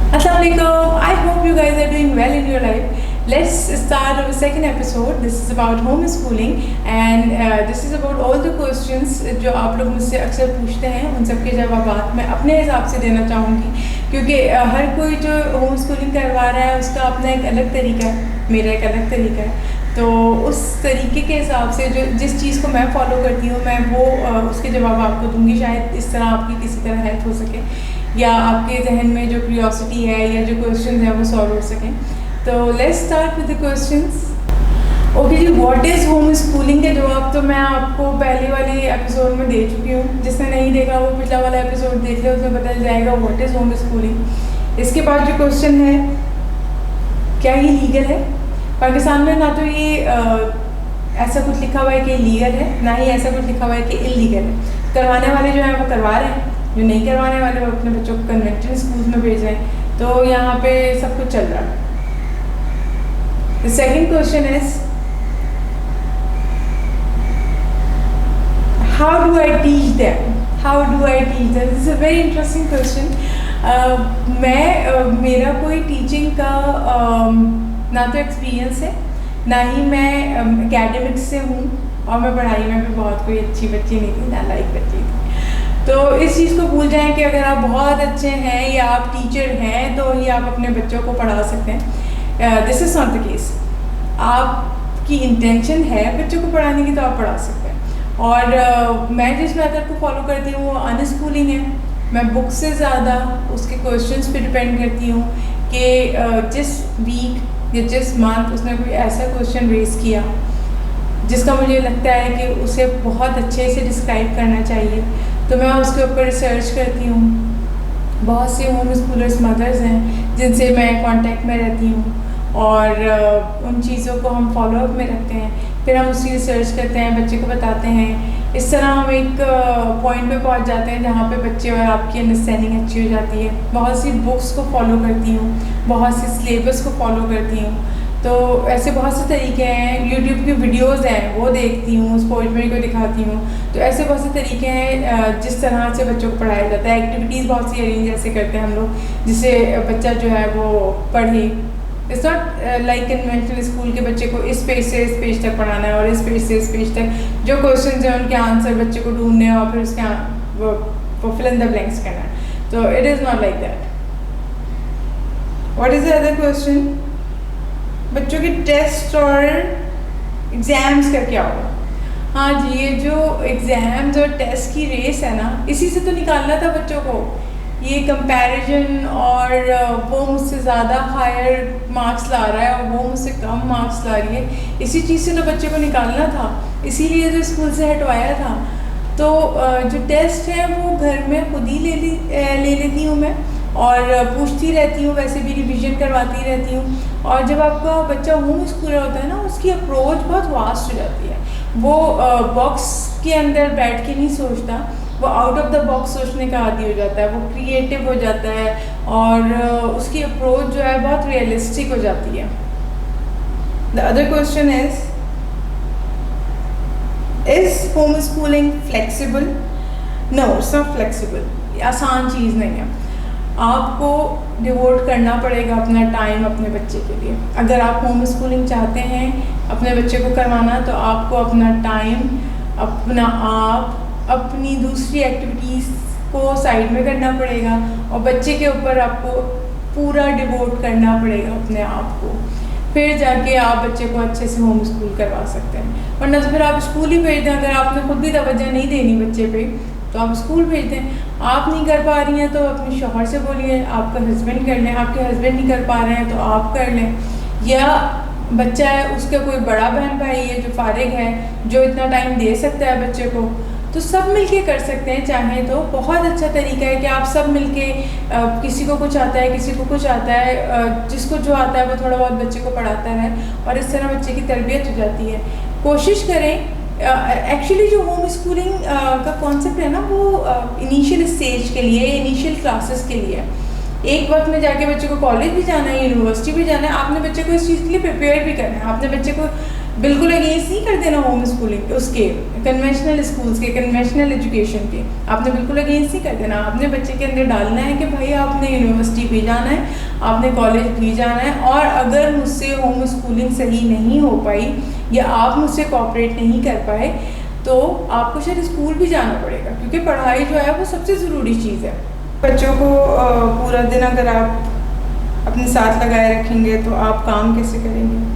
Assalamualaikum. I hope you guys are doing well in your life. Let's start our second episode. This is about homeschooling and this is about all the questions जो आप लोग मुझसे अक्सर पूछते हैं, उन सब के जवाब मैं अपने हिसाब से देना चाहूँगी क्योंकि हर कोई जो होम स्कूलिंग करवा रहा है उसका अपना एक अलग तरीका है, मेरा एक अलग तरीका है। तो उस तरीके के हिसाब से जो जिस चीज़ को मैं फॉलो करती हूँ मैं वो उसके जवाब आपको दूंगी। शायद इस तरह आपकी किसी तरह हेल्प हो सके या आपके जहन में जो क्यूरियोसिटी है या जो क्वेश्चन है वो सॉल्व हो सकें। तो let's start with the questions. Okay जी, व्हाट इज़ होम स्कूलिंग के जवाब तो मैं आपको पहले वाले एपिसोड में दे चुकी हूँ। जिसने नहीं देखा वो पिछला वाला एपिसोड देख ले, उसमें पता चल जाएगा व्हाट इज़ होम स्कूलिंग। इसके बाद जो क्वेश्चन है, क्या ये लीगल है? पाकिस्तान में ना तो ये ऐसा कुछ लिखा हुआ है कि लीगल है, ना ही ऐसा कुछ लिखा हुआ है कि इलीगल है। करवाने वाले जो है वो करवा रहे हैं, जो नहीं करवाने वाले वो अपने बच्चों को कन्वेंशनल स्कूल में भेज रहे हैं। तो यहाँ पे सब कुछ चल रहा है। The second question is, how do I teach them? How do I teach them? This is a very interesting question. मेरा कोई टीचिंग का ना तो एक्सपीरियंस है, ना ही मैं एकेडमिक्स से हूँ, और मैं पढ़ाई में भी बहुत कोई अच्छी बच्ची नहीं थी, नालायक बच्ची थी। तो इस चीज़ को भूल जाएं कि अगर आप बहुत अच्छे हैं या आप टीचर हैं तो ही आप अपने बच्चों को पढ़ा सकते हैं। This is not the case. आपकी इंटेंशन है बच्चों को पढ़ाने की तो आप पढ़ा सकते हैं। और मैं जिस मेथड को फॉलो करती हूँ वो अनस्कूलिंग है। मैं बुक से ज़्यादा उसके क्वेश्चंस पे डिपेंड करती हूँ कि जिस वीक या जिस मंथ उसने कोई ऐसा क्वेश्चन रेज किया जिसका मुझे लगता है कि उसे बहुत अच्छे से डिस्क्राइब करना चाहिए, तो मैं उसके ऊपर रिसर्च करती हूँ। बहुत से होम स्कूलर्स मदर्स हैं जिनसे मैं कांटेक्ट में रहती हूँ और उन चीज़ों को हम फॉलोअप में रखते हैं। फिर हम उसकी रिसर्च करते हैं, बच्चे को बताते हैं। इस तरह हम एक पॉइंट पे पहुंच जाते हैं जहाँ पे बच्चे और आपकी अंडरस्टैंडिंग अच्छी हो जाती है। बहुत सी बुक्स को फॉलो करती हूँ, बहुत सी सिलेबस को फॉलो करती हूँ। तो ऐसे बहुत से तरीके हैं। यूट्यूब की वीडियोज़ हैं वो देखती हूँ, उस पोइट्री को दिखाती हूँ। तो ऐसे बहुत से तरीके हैं जिस तरह से बच्चों को पढ़ाया जाता है। एक्टिविटीज़ बहुत सी अरेंज ऐसे करते हैं हम लोग जिससे बच्चा जो है वो पढ़े। It's not like conventional school के बच्चे को इस पेज से इस पेज तक पढ़ाना है और इस पेज से इस पेज तक जो क्वेश्चन हैं उनके आंसर बच्चे को ढूंढने हैं और फिर उसके वो फिल इन द ब्लैंक्स करना है। तो it is not like that. What is the other question? बच्चों के टेस्ट और एग्ज़ाम्स का क्या होगा? हाँ जी, ये जो एग्ज़ाम्स और टेस्ट की रेस है ना, इसी से तो निकालना था बच्चों को। ये कंपैरिजन और वो मुझसे ज़्यादा हायर मार्क्स ला रहा है और वो मुझसे कम मार्क्स ला रही है, इसी चीज़ से तो बच्चे को निकालना था, इसीलिए तो स्कूल से हटवाया था। तो जो टेस्ट है वो घर में खुद ही ले लेती हूँ मैं और पूछती रहती हूँ, वैसे भी रिवीजन करवाती रहती हूँ। और जब आपका बच्चा होम स्कूलर होता है ना, उसकी अप्रोच बहुत वास्ट हो जाती है। वो बॉक्स के अंदर बैठ के नहीं सोचता, वो आउट ऑफ द बॉक्स सोचने का आदी हो जाता है, वो क्रिएटिव हो जाता है और उसकी अप्रोच जो है बहुत रियलिस्टिक हो जाती है। The other question is home schooling flexible? No, it's not flexible. आसान चीज़ नहीं है। आपको डिवोट करना पड़ेगा अपना टाइम अपने बच्चे के लिए। अगर आप होम स्कूलिंग चाहते हैं अपने बच्चे को करवाना, तो आपको अपना टाइम, अपना आप, अपनी दूसरी एक्टिविटीज़ को साइड में करना पड़ेगा और बच्चे के ऊपर आपको पूरा डिवोट करना पड़ेगा अपने आप को। फिर जाके आप बच्चे को अच्छे से होम स्कूल करवा सकते हैं। वरना तो फिर आप स्कूल ही भेज दें। अगर आपने खुद भी तवज्जो नहीं देनी बच्चे पे तो आप स्कूल भेज दें। आप नहीं कर पा रही हैं तो अपने शौहर से बोलिए, आपका हस्बैंड कर लें। आपके हस्बैंड नहीं कर पा रहे हैं तो आप कर लें। या बच्चा है, उसका कोई बड़ा बहन भाई है जो फारिग है, जो इतना टाइम दे सकता है बच्चे को, तो सब मिलके कर सकते हैं। चाहे तो बहुत अच्छा तरीका है कि आप सब मिलके, किसी को कुछ आता है, किसी को कुछ आता है, जिसको जो आता है वो थोड़ा बहुत बच्चे को पढ़ाता है और इस तरह बच्चे की तरबियत हो जाती है। कोशिश करें। एक्चुअली जो होम स्कूलिंग का कॉन्सेप्ट है ना, वो इनिशियल स्टेज के लिए, इनिशियल क्लासेस के लिए। एक वक्त में जाके बच्चे को कॉलेज भी जाना है, यूनिवर्सिटी भी जाना है, आपने बच्चे को इस चीज़ के लिए प्रिपेयर भी करना है। आपने बच्चे को बिल्कुल अगेंस्ट नहीं कर देना होम स्कूलिंग, उसके कन्वेंशनल स्कूल्स के, कन्वेंशनल एजुकेशन के, आपने बिल्कुल अगेंस्ट नहीं कर देना। आपने बच्चे के अंदर डालना है कि भाई आपने यूनिवर्सिटी भी जाना है, आपने कॉलेज भी जाना है, और अगर मुझसे होम स्कूलिंग सही नहीं हो पाई या आप मुझसे कोऑपरेट नहीं कर पाए तो आपको शायद स्कूल भी जाना पड़ेगा, क्योंकि पढ़ाई जो है वो सबसे ज़रूरी चीज़ है। बच्चों को पूरा दिन अगर आप अपने साथ लगाए रखेंगे तो आप काम कैसे करेंगे?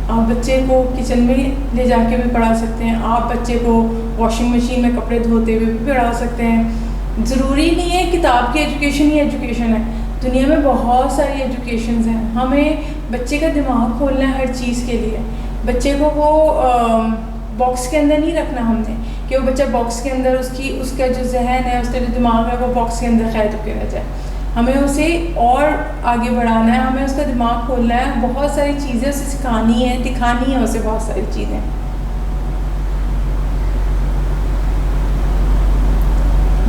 आप बच्चे को किचन में ले जाके भी पढ़ा सकते हैं, आप बच्चे को वॉशिंग मशीन में कपड़े धोते हुए भी पढ़ा सकते हैं। ज़रूरी नहीं है किताब की एजुकेशन ही एजुकेशन है, दुनिया में बहुत सारी एजुकेशंस हैं। हमें बच्चे का दिमाग खोलना है हर चीज़ के लिए। बच्चे को वो बॉक्स के अंदर नहीं रखना हमने कि वो बच्चा बॉक्स के अंदर उसका जो जहन है, उसका जो दिमाग है वो बॉक्स के अंदर कैद होकर रह जाए। हमें उसे और आगे बढ़ाना है, हमें उसका दिमाग खोलना है, बहुत सारी चीज़ें उसे सिखानी है, दिखानी है उसे बहुत सारी चीज़ें।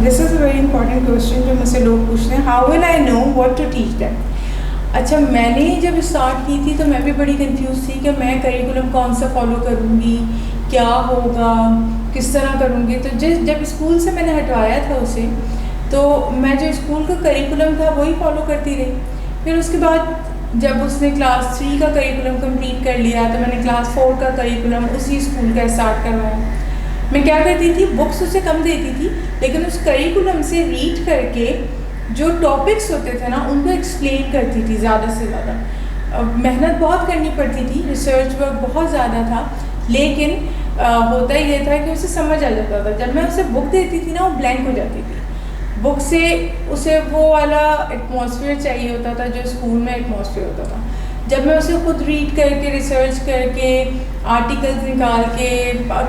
This is a very important question जो मुझसे लोग पूछते हैं, how will I know what to teach them. अच्छा, मैंने जब स्टार्ट की थी तो मैं भी बड़ी कंफ्यूज थी कि मैं करिकुलम कौन सा फॉलो करूँगी, क्या होगा, किस तरह करूँगी। तो जब स्कूल से मैंने हटवाया था उसे, तो मैं जो स्कूल का करिकुलम था वही फॉलो करती रही। फिर उसके बाद जब उसने क्लास 3 का करिकुलम कंप्लीट कर लिया तो मैंने क्लास 4 का करिकुलम उसी स्कूल का स्टार्ट करवाया। मैं क्या करती थी, बुक्स उसे कम देती थी, लेकिन उस करिकुलम से रीड करके जो टॉपिक्स होते थे ना उनको एक्सप्लेन करती थी ज़्यादा से ज़्यादा। मेहनत बहुत करनी पड़ती थी, रिसर्च वर्क बहुत ज़्यादा था, लेकिन होता ये था कि उसे समझ आ जाता था। जब मैं उसे बुक देती थी ना वो ब्लैंक हो जाती थी। बुक से उसे वो वाला एटमॉस्फेयर चाहिए होता था जो स्कूल में एटमॉस्फेयर होता था। जब मैं उसे खुद रीड करके, रिसर्च करके, आर्टिकल्स निकाल के,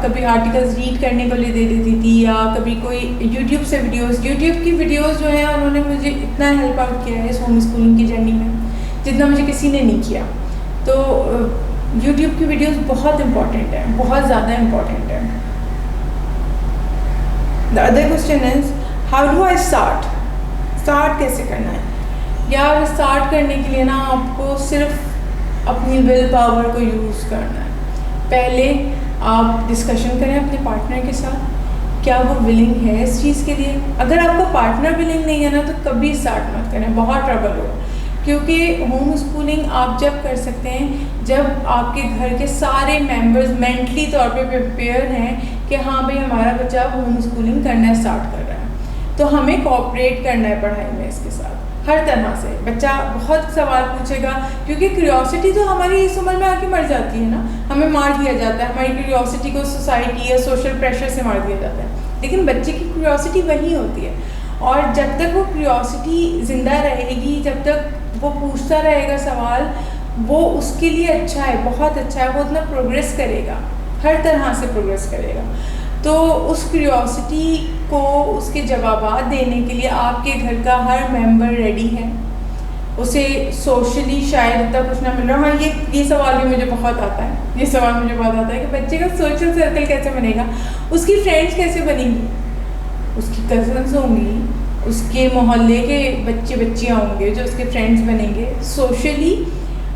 कभी आर्टिकल्स रीड करने को ले दे देती थी, या कभी कोई यूट्यूब से यूट्यूब की वीडियोस जो हैं उन्होंने मुझे इतना हेल्प आउट किया है इस होम स्कूलिंग की जर्नी में जितना मुझे किसी ने नहीं किया। तो यूट्यूब की वीडियोस बहुत इंपॉर्टेंट है, बहुत ज़्यादा इम्पॉर्टेंट है। The other question is how do I start कैसे करना है? यार, स्टार्ट करने के लिए ना आपको सिर्फ अपनी विल पावर को यूज़ करना है। पहले आप डिस्कशन करें अपने पार्टनर के साथ, क्या वो विलिंग है इस चीज़ के लिए। अगर आपका पार्टनर विलिंग नहीं है ना तो कभी स्टार्ट मत करें, बहुत ट्रबल होगा। क्योंकि होम स्कूलिंग आप जब कर सकते हैं जब आपके घर के सारे मेंबर्स मेंटली तौर पे प्रिपेयर हैं कि हाँ भाई हमारा बच्चा होम स्कूलिंग करना स्टार्ट कर रहा है, तो हमें कोऑपरेट करना है पढ़ाई में इसके साथ हर तरह से। बच्चा बहुत सवाल पूछेगा, क्योंकि क्यूरियोसिटी तो हमारी इस उम्र में आके मर जाती है ना, हमें मार दिया जाता है, हमारी क्यूरियोसिटी को सोसाइटी या सोशल प्रेशर से मार दिया जाता है, लेकिन बच्चे की क्यूरियोसिटी वही होती है। और जब तक वो क्यूरियोसिटी ज़िंदा रहेगी, जब तक वो पूछता रहेगा सवाल, वो उसके लिए अच्छा है, बहुत अच्छा है, वो उतना प्रोग्रेस करेगा, हर तरह से प्रोग्रेस करेगा। तो उस क्यूरियोसिटी को, उसके जवाबात देने के लिए आपके घर का हर मेंबर रेडी है। उसे सोशली शायद इतना कुछ ना मिल रहा। हाँ, ये सवाल भी मुझे बहुत आता है, ये सवाल मुझे बहुत आता है कि बच्चे का सोशल सर्कल कैसे बनेगा, उसकी फ्रेंड्स कैसे बनेंगी, उसकी कज़न्स होंगी, उसके मोहल्ले के बच्चे बच्चियाँ होंगे जो उसके फ्रेंड्स बनेंगे। सोशली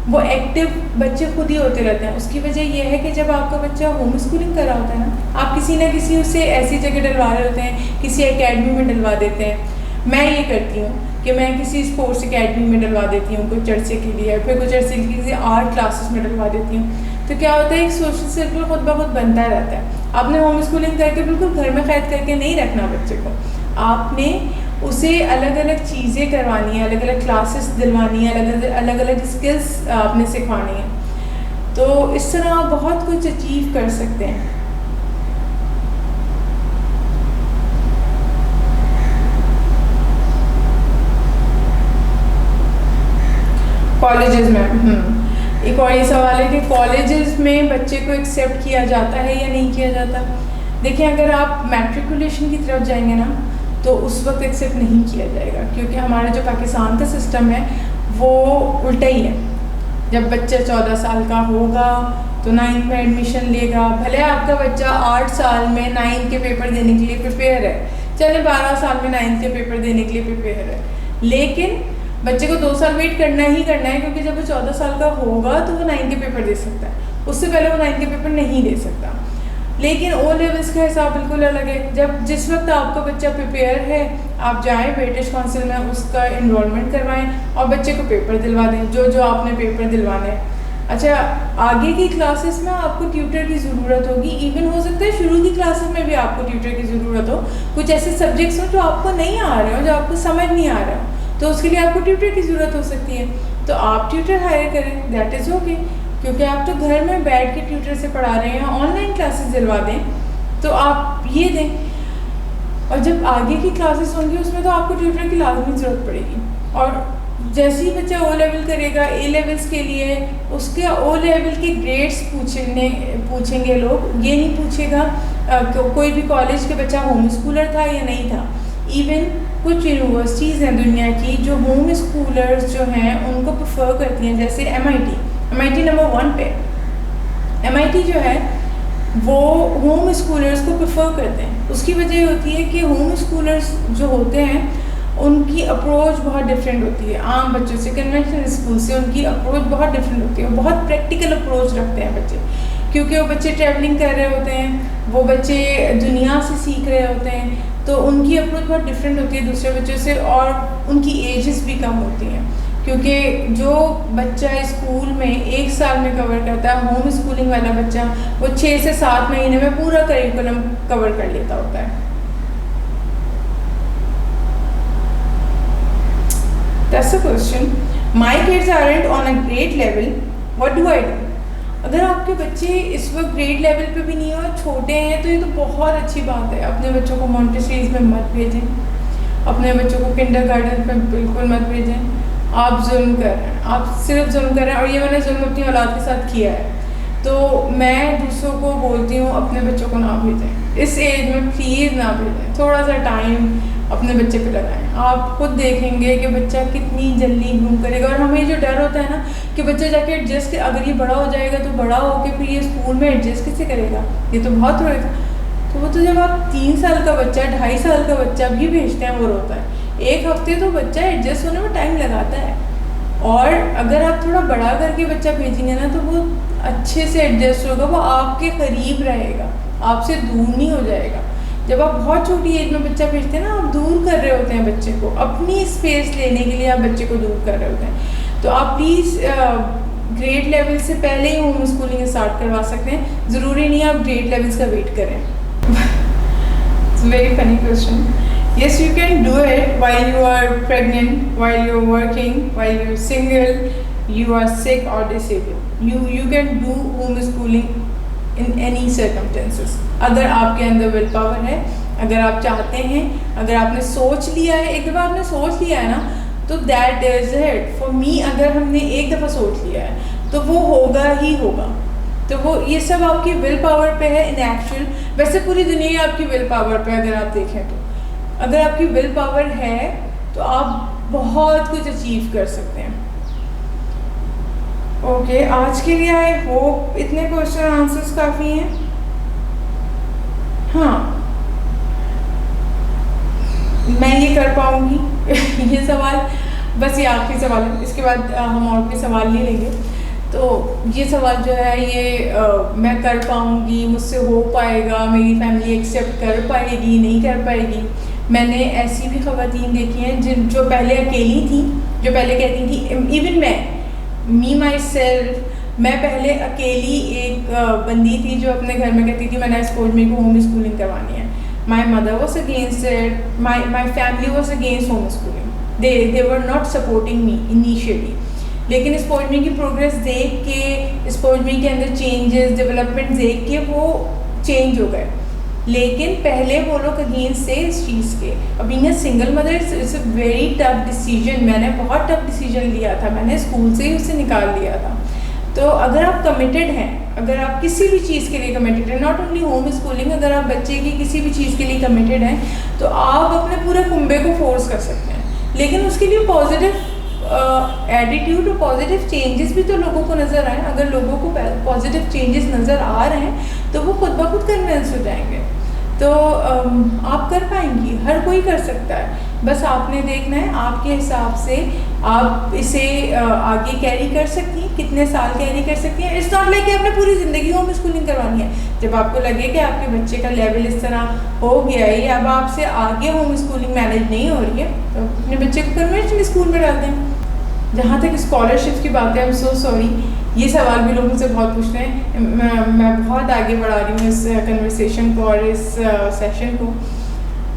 वो एक्टिव बच्चे खुद ही होते रहते हैं। उसकी वजह यह है कि जब आपका बच्चा होम स्कूलिंग कर रहा होता है ना, आप किसी ना किसी उसे ऐसी जगह डलवा रहे होते हैं, किसी एकेडमी में डलवा देते हैं। मैं ये करती हूँ कि मैं किसी स्पोर्ट्स एकेडमी में डलवा देती हूँ कुछ अरसे के लिए, फिर कुछ अरसे के लिए किसी आर्ट क्लासेस में डलवा देती हूँ। तो क्या होता है, एक सोशल सर्कल खुद ब खुद बनता रहता है। आपने होम स्कूलिंग करके बिल्कुल घर में कैद करके नहीं रखना बच्चे को, आपने उसे अलग अलग चीज़ें करवानी है, अलग अलग क्लासेस दिलवानी है, अलग अलग स्किल्स आपने सिखवानी है। तो इस तरह आप बहुत कुछ अचीव कर सकते हैं। कॉलेजेस में एक और ये सवाल है कि कॉलेजेस में बच्चे को एक्सेप्ट किया जाता है या नहीं किया जाता। देखिए, अगर आप मैट्रिकुलेशन की तरफ जाएंगे ना तो उस वक्त एक्सेप्ट नहीं किया जाएगा, क्योंकि हमारा जो पाकिस्तान का सिस्टम है वो उल्टा ही है। जब बच्चा 14 साल का होगा तो 9th में एडमिशन लेगा। भले आपका बच्चा 8 साल में 9th के पेपर देने के लिए प्रिपेयर है, चले 12 साल में 9th के पेपर देने के लिए प्रिपेयर है, लेकिन बच्चे को 2 साल वेट करना ही करना है, क्योंकि जब वो 14 साल का होगा तो वो 9th के पेपर दे सकता है। उससे पहले वो 9 के पेपर नहीं दे सकता। लेकिन ओ लेवल्स का हिसाब बिल्कुल अलग है। जब जिस वक्त आपका बच्चा प्रिपेयर है, आप जाएँ ब्रिटिश काउंसिल में, उसका इनरोलमेंट करवाएं और बच्चे को पेपर दिलवा दें जो जो आपने पेपर दिलवाने हैं। अच्छा, आगे की क्लासेस में आपको ट्यूटर की ज़रूरत होगी। इवन हो सकता है शुरू की क्लासेस में भी आपको ट्यूटर की ज़रूरत हो। कुछ ऐसे सब्जेक्ट्स हो जो आपको नहीं आ रहे हो, जो आपको समझ नहीं आ रहा हो, तो उसके लिए आपको ट्यूटर की ज़रूरत हो सकती है। तो आप ट्यूटर हायर करें, दैट इज़ ओके। क्योंकि आप तो घर में बैठ के ट्यूटर से पढ़ा रहे हैं, ऑनलाइन क्लासेस दिलवा दें तो आप ये दें। और जब आगे की क्लासेस होंगी उसमें तो आपको ट्यूटर की लाजमी ज़रूरत पड़ेगी। और जैसे ही बच्चा ओ लेवल करेगा, ए लेवल्स के लिए उसके ओ लेवल के ग्रेड्स पूछेंगे लोग। ये नहीं पूछेगा कोई भी कॉलेज के बच्चा होम स्कूलर था या नहीं था। इवन कुछ यूनिवर्सिटीज़ हैं दुनिया की जो होम स्कूलर्स जो हैं उनको प्रेफर करती हैं, जैसे MIT नंबर 1 पे। MIT जो है वो होम स्कूलर्स को प्रेफर करते हैं। उसकी वजह होती है कि होम स्कूलर्स जो होते हैं उनकी अप्रोच बहुत डिफरेंट होती है आम बच्चों से। कन्वेंशनल स्कूल से उनकी अप्रोच बहुत डिफरेंट होती है। बहुत प्रैक्टिकल अप्रोच रखते हैं बच्चे, क्योंकि वो बच्चे ट्रैवलिंग कर रहे होते हैं, वो बच्चे दुनिया से सीख रहे होते हैं, तो उनकी अप्रोच बहुत डिफरेंट होती है दूसरे बच्चों से। और उनकी एजेस भी कम होती हैं, क्योंकि जो बच्चा स्कूल में 1 साल में कवर करता है, होम स्कूलिंग वाला बच्चा वो 6 से 7 महीने में पूरा करिकुलम कवर कर लेता होता है। That's the question. My kids aren't on a grade level. What do I do? अगर आपके बच्चे इस वक्त ग्रेड लेवल पे भी नहीं है और छोटे हैं तो ये तो बहुत अच्छी बात है। अपने बच्चों को मॉन्टेसरीज में मत भेजें, अपने बच्चों को किंडरगार्टन में बिल्कुल मत भेजें। आप जुल्म कर रहे हैं, आप सिर्फ जुल्म कर रहे हैं। और ये मैंने जुल्म अपनी औलाद के साथ किया है, तो मैं दूसरों को बोलती हूँ अपने बच्चों को ना भेजें इस एज में, प्लीज़ ना भेजें। थोड़ा सा टाइम अपने बच्चे पे लगाएं। आप खुद देखेंगे कि बच्चा कितनी जल्दी ग्रूम करेगा। और हमें जो डर होता है ना कि बच्चा जाके एडजस्ट, अगर ये बड़ा हो जाएगा तो बड़ा होके फिर ये स्कूल में एडजस्ट कैसे करेगा, ये तो बहुत रोएगा। तो वो तो जब आप 3 साल का बच्चा, 2.5 साल का बच्चा भी भेजते हैं वो रोता है। 1 हफ्ते तो बच्चा एडजस्ट होने में टाइम लगाता है। और अगर आप थोड़ा बड़ा करके बच्चा भेजेंगे ना तो वो अच्छे से एडजस्ट होगा, वो आपके करीब रहेगा, आपसे दूर नहीं हो जाएगा। जब आप बहुत छोटी एज में बच्चा भेजते हैं ना, आप दूर कर रहे होते हैं बच्चे को, अपनी स्पेस लेने के लिए आप बच्चे को दूर कर रहे होते हैं। तो आप प्लीज़ ग्रेड लेवल से पहले ही होम स्कूलिंग स्टार्ट करवा सकते हैं। ज़रूरी नहीं आप ग्रेड लेवल्स का वेट करें। It's very funny question. Yes, you can do it while you are pregnant, while you are working, while you are single, you are sick or disabled. You can do homeschooling in any circumstances. अगर आपके अंदर will power है, अगर आप चाहते हैं, अगर आपने सोच लिया है, एक दफ़ा आपने सोच लिया है ना, तो that is it for me. अगर हमने एक दफ़ा सोच लिया है तो वो होगा ही होगा। तो वो ये सब आपकी विल पावर पे है इन एक्चुअल। वैसे पूरी दुनिया आपकी विल पावर पे, अगर आप देखें तो अगर आपकी विल पावर है तो आप बहुत कुछ अचीव कर सकते हैं। ओके, आज के लिए आई होप इतने क्वेश्चन आंसर्स काफ़ी हैं। हाँ, मैं ये कर पाऊँगी ये सवाल, बस ये आखिरी सवाल है, इसके बाद हम और कोई सवाल नहीं लेंगे। तो ये सवाल जो है ये मैं कर पाऊँगी, मुझसे हो पाएगा, मेरी फैमिली एक्सेप्ट कर पाएगी, नहीं कर पाएगी। मैंने ऐसी भी ख़वातीन देखी हैं जो पहले अकेली थी, जो पहले कहती थी, इवन मी माई सेल्फ, मैं पहले अकेली एक बंदी थी जो अपने घर में कहती थी मैंने इस कोच को होम स्कूलिंग करवानी है। My mother was against it, my family was against whom schooling, they were not supporting me initially. लेकिन इस पोजमी की प्रोग्रेस देख के, इस पोजमी के अंदर चेंजेस, डेवलपमेंट देख के वो चेंज हो गए। लेकिन पहले वो लोग अगेंस्ट थे इस चीज़ के। अब being a single mother it's a very tough decision. मैंने बहुत टफ डिसीजन लिया था, मैंने स्कूल से ही उसे निकाल दिया था। तो अगर आप कमिटेड हैं, अगर आप किसी भी चीज़ के लिए कमिटेड हैं, नॉट ओनली होम स्कूलिंग, अगर आप बच्चे की किसी भी चीज़ के लिए कमिटेड हैं तो आप अपने पूरे कुंबे को फोर्स कर सकते हैं। लेकिन उसके लिए पॉजिटिव एटीट्यूड और पॉजिटिव चेंजेस भी तो लोगों को नज़र आए। अगर लोगों को पॉजिटिव चेंजेस नज़र आ रहे हैं तो वो खुद ब खुद कन्विंस हो जाएंगे। तो आप कर पाएंगी, हर कोई कर सकता है। बस आपने देखना है आपके हिसाब से आप इसे आगे कैरी कर सकती हैं, कितने साल कैरी कर सकती हैं। इट्स नॉट लाइक कि आपने पूरी ज़िंदगी होम स्कूलिंग करवानी है। जब आपको लगे कि आपके बच्चे का लेवल इस तरह हो गया है, अब आपसे आगे होम स्कूलिंग मैनेज नहीं हो रही है, तो अपने बच्चे को कन्वेंशनल स्कूल में डाल दें। जहाँ तक स्कॉलरशिप की बात है, आई एम सो सॉरी, ये सवाल भी लोग मुझसे बहुत पूछते हैं। मैं बहुत आगे बढ़ा रही हूँ इस कन्वर्सेशन को और इस सेशन को।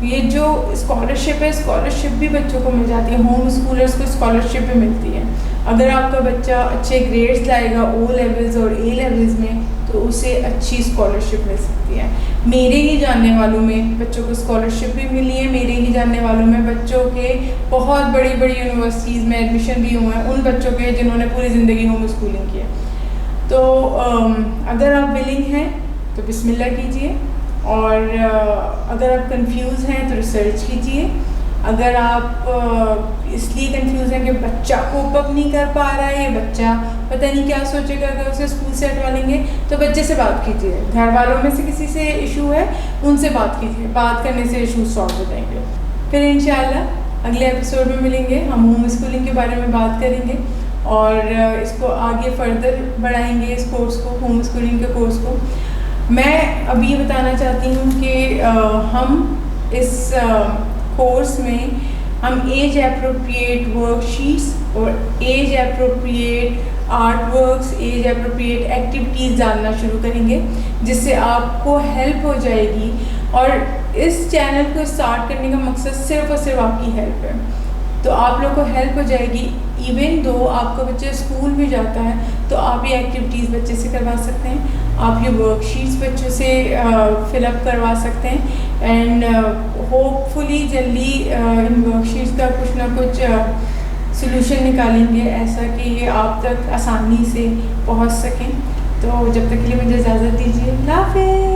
ये जो स्कॉलरशिप है, स्कॉलरशिप भी बच्चों को मिल जाती है, होम स्कूलर्स को स्कॉलरशिप भी मिलती है। अगर आपका बच्चा अच्छे ग्रेड्स लाएगा ओ लेवल्स और ए लेवल्स में, तो उसे अच्छी स्कॉलरशिप मिल सकती है। मेरे ही जानने वालों में बच्चों को स्कॉलरशिप भी मिली है। मेरे ही जानने वालों में बच्चों के बहुत बड़ी बड़ी यूनिवर्सिटीज़ में एडमिशन भी हुए हैं, उन बच्चों के जिन्होंने पूरी ज़िंदगी होम स्कूलिंग की है। तो अगर आप विलिंग हैं तो बिस्मिल्लाह कीजिए, और अगर आप कंफ्यूज हैं तो रिसर्च कीजिए। अगर आप इसलिए कंफ्यूज हैं कि बच्चा कोप अप नहीं कर पा रहा है, या बच्चा पता नहीं क्या सोचेगा अगर उसे स्कूल से हटवा लेंगे, तो बच्चे से बात कीजिए। घर वालों में से किसी से इशू है, उनसे बात कीजिए। बात करने से इशू सॉल्व हो जाएंगे। फिर इंशाल्लाह अगले एपिसोड में मिलेंगे, हम होम स्कूलिंग के बारे में बात करेंगे और इसको आगे फर्दर बढ़ाएंगे, इस कोर्स को, होम स्कूलिंग के कोर्स को। मैं अभी ये बताना चाहती हूँ कि हम इस कोर्स में हम एज अप्रोप्रिएट वर्कशीट्स और age appropriate art works, age appropriate activities डालना शुरू करेंगे, जिससे आपको हेल्प हो जाएगी। और इस चैनल को स्टार्ट करने का मकसद सिर्फ और सिर्फ आपकी हेल्प है। तो आप लोग को हेल्प हो जाएगी। इवन दो आपका बच्चा स्कूल भी जाता है, तो आप ये एक्टिविटीज़ बच्चे से करवा सकते हैं, आप ये वर्कशीट्स बच्चों से फिलअप करवा सकते हैं। एंड होपफुली जल्दी इन वर्कशीट्स का कुछ ना कुछ सॉल्यूशन निकालेंगे, ऐसा कि ये आप तक आसानी से पहुंच सकें। तो जब तक के लिए मुझे इजाज़त दीजिए। अल्लाह हाफ़िज़।